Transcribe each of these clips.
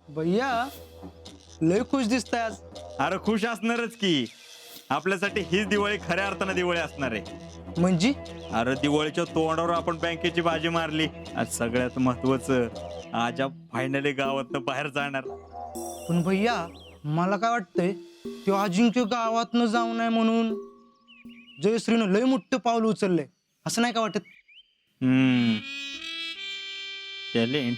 भैया लय खुश दिसताय आज. अरे खुश असणारच की. आपल्यासाठी हीच दिवाळी खऱ्या अर्थानं दिवाळी असणार आहे. म्हणजे अरे दिवाळीच्या तोंडावर आपण बँकेची बाजी मारली. आज सगळ्यात महत्वाचं, आज फायनली गावात बाहेर जाणार. पण भैया मला काय वाटतंय तो अजिंक्य गावात न जाऊ नये म्हणून जयश्रीनं लय मोठं पाऊल उचललंय, असं नाही का वाटत? टॅलेंट.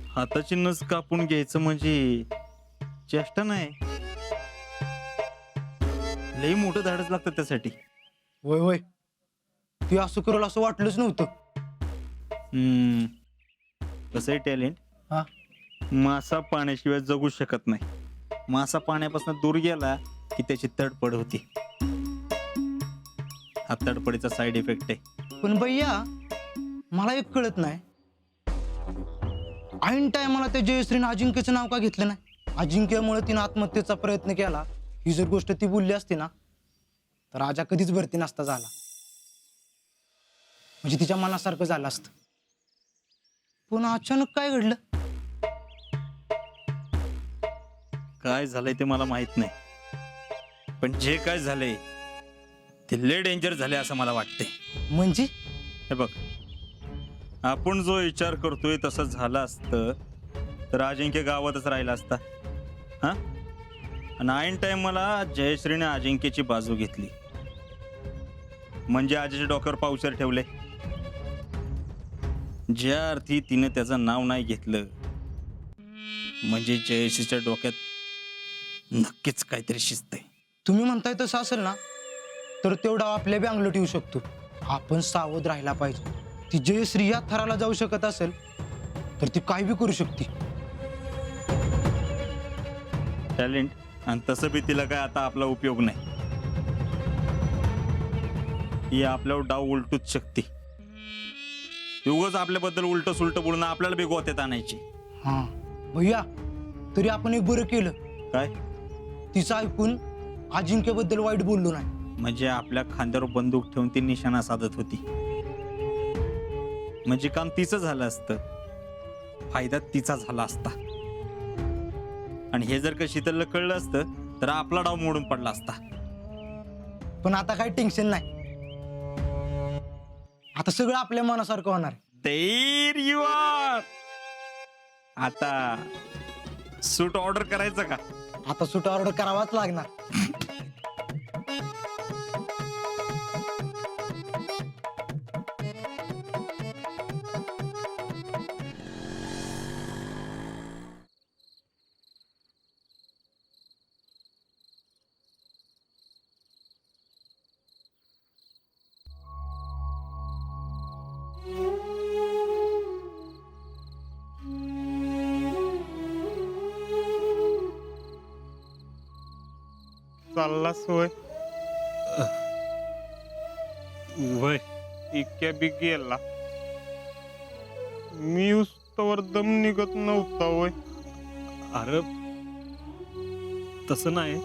हाताची नस कापून घ्यायचं म्हणजे चेष्टा नाही. लई मोठं धाडच लागतं त्यासाठी. होय होय, ती असं करेल असं वाटलंच नव्हतं. कसं आहे टॅलेंट, हा मासा पाण्याशिवाय जगू शकत नाही. मासा पाण्यापासून दूर गेला की त्याची तडफड होती. हा तडफडीचा साईड इफेक्ट आहे. पण भैया मला एक कळत नाही, ऐन टायमाला त्या जयश्रीनं अजिंक्यचं नाव का घेतलं नाही? अजिंक्यमुळे तिनं आत्महत्येचा प्रयत्न केला, ही जर गोष्ट ती बोलली असती ना तर राजा कधीच भरती नसता झाला. म्हणजे तिच्या मनासारखं झालं असतं. पण अचानक काय घडलं? काय झालंय ते मला माहित नाही, पण जे काय झालंय ते लय डेंजर झाले असं मला वाटतंय. म्हणजे हे बघ, आपण जो विचार करतोय तसं झालं असतं तर अजिंक्य गावातच राहिला असता. हा, आणि ऐन टाइम मला जयश्रीने अजिंक्यची बाजू घेतली, म्हणजे आजीच्या डोक्यावर पावसर ठेवले. ज्या अर्थी तिने त्याचं नाव नाही घेतलं म्हणजे जयश्रीच्या डोक्यात नक्कीच काहीतरी शिजतंय. तुम्ही म्हणताय तसं असेल ना तर तेवढा आपल्या बी अंगलट येऊ शकतो. आपण सावध राहायला पाहिजे. ती जयश्री या थराला जाऊ शकत असेल तर ती काय बी करू शकते. टॅलेंट. आणि तसं बी तिला काय आता आपला उपयोग नाही. ही आपल्यावर डाव उलटूच शकते. उगाच आपल्याबद्दल उलट सुलट बोलून आपल्याला बी गोत्यात आणायची. हा भैया, तरी आपण एक बरं केलं, काय तिचं ऐकून अजिंक्यबद्दल वाईट बोललो नाही. म्हणजे आपल्या खांद्यावर बंदूक ठेवून ती निशाणा साधत होती, म्हणजे काम तिचं झालं असतं, फायदा तिचा झाला असता. आणि हे जर का शीतलला कळलं असतं तर आपला डाव मोडून पडला असता. पण आता काही टेन्शन नाही, आता सगळं आपल्या मनासारखं होणार. There you are. आता सूट ऑर्डर करायचं का? आता सुट ऑर्डर करावाच लागणार. चाललास होय? वय इतक्या बी गेला. मी उस्तवर दम निघत नव्हता वय. अरे तसं नाही,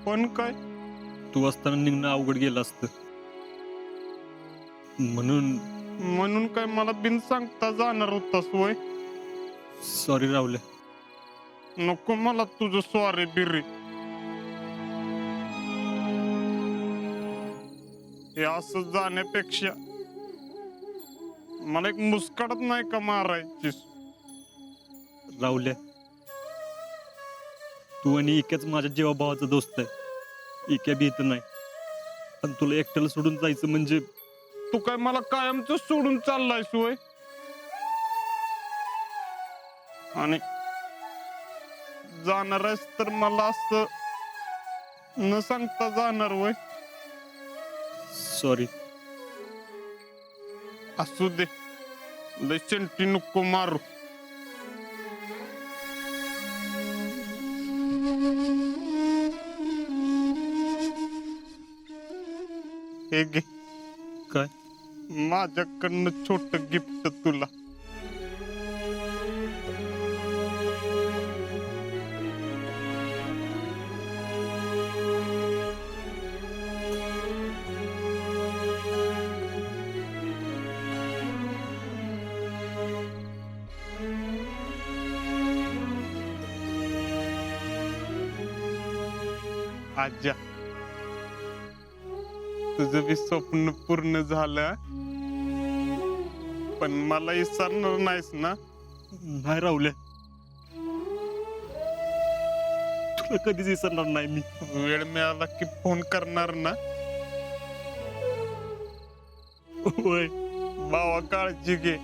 पण काय? तू असताना निघणं अवघड गेलं असतं, म्हणून काय मला बिन सांगता जाणार होतास वय? सॉरी राहुल्या. नको मला तुझं स्वारी बिरी. हे असं जाण्यापेक्षा मला एक मुस्काडत नाही का मारायचीस? राहुल्या, तू आणि इक्याच माझ्या जीवाभावाचा दोस्त आहे. इक्या बी इथं नाही, पण तुला एकट्याला सोडून जायचं म्हणजे तू काय मला कायमच सोडून चाललायस वय? आणि जाणार आहेस तर मला असं न सांगता जाणार वय? सॉरी. असू दे, लय चिंटी नको मारू. हे घे, काय? माझ्याकडनं छोट गिफ्ट तुला. आज्या तुझं बी स्वप्न पूर्ण झालं, पण मला विसरणार नाहीस ना? नाही राहुल्या, तुला कधीच विसरणार नाही मी. वेळ मिळाला की फोन करणार ना? होय. भावा काळजी घे.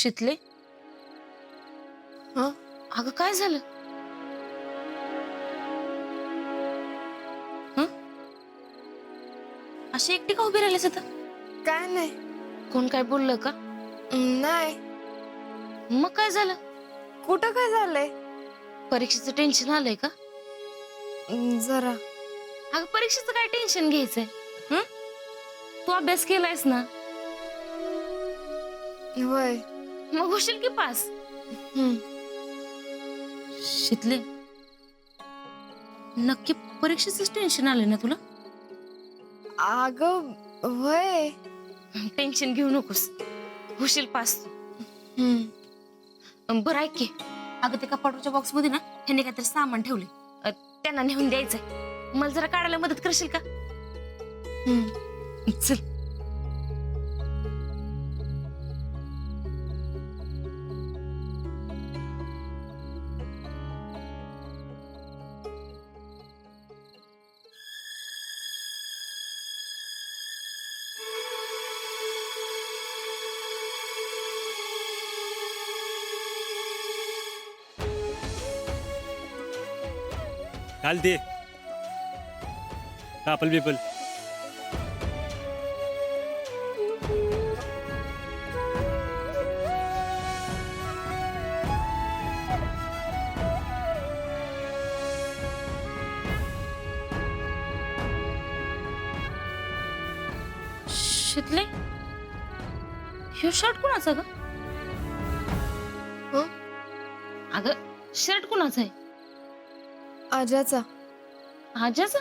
शितले, हं? अगं काय झालं? हं? अशी एकटी का उभी राहिलीस आता? काय नाही. कोण काय बोललं का? नाही. मग काय झालं? कुठं काय झालंय? परीक्षेचं टेन्शन आलंय का? जरा. अगं परीक्षेचं काय टेन्शन घ्यायचंय? हं? तू अभ्यास केलायस ना, होय. मग होशील की पास. हम्म. शितले, नक्की परीक्षेच टेन्शन आलंय ना तुला? अगं होय. टेन्शन घेऊ नकोस, होशील पास तू. बरं ऐक की, अगं ते कपाटाच्या बॉक्स मध्ये ना ह्याने काहीतरी सामान ठेवले, त्यांना नेऊन द्यायचंय. मला जरा काढायला मदत करशील का? चल. घाल दे कापल बिपल. शितले, ह्यो शर्ट कुणाचा ग? हं? अगं शर्ट कुणाचा आहे? आज्याचा. आज्याचा?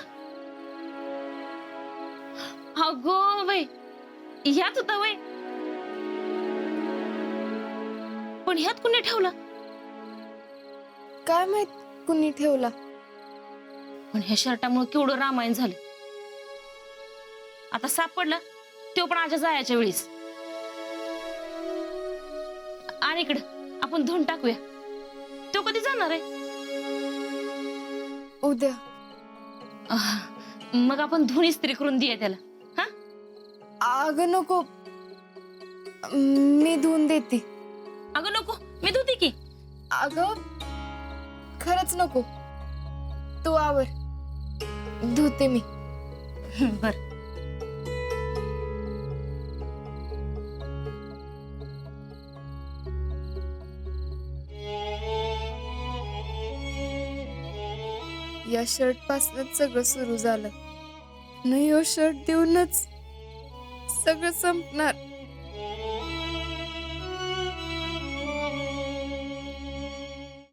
अगो बाई, ह्यात होता वय. पण ह्यात कुणी ठेवला? काय माहित कुणी ठेवला. पण ह्या शर्टामुळे केवढं रामायण झालं. आता सापडलं तो पण आज्या जायच्या वेळीस. आणि इकडं आपण धुवून टाकूया. तो कधी जाणार आहे? उद्या. मग आपण धुवून इस्त्री करून देऊया त्याला. हा, अगं नको, मी धुवून देते. अगं नको, मी धुते की. अगं खरंच नको, तू आवर, धुते मी. बर. या शर्ट पासूनच सगळं सुरू झालं. नाही, ह्यो शर्ट देऊनच सगळं संपणार.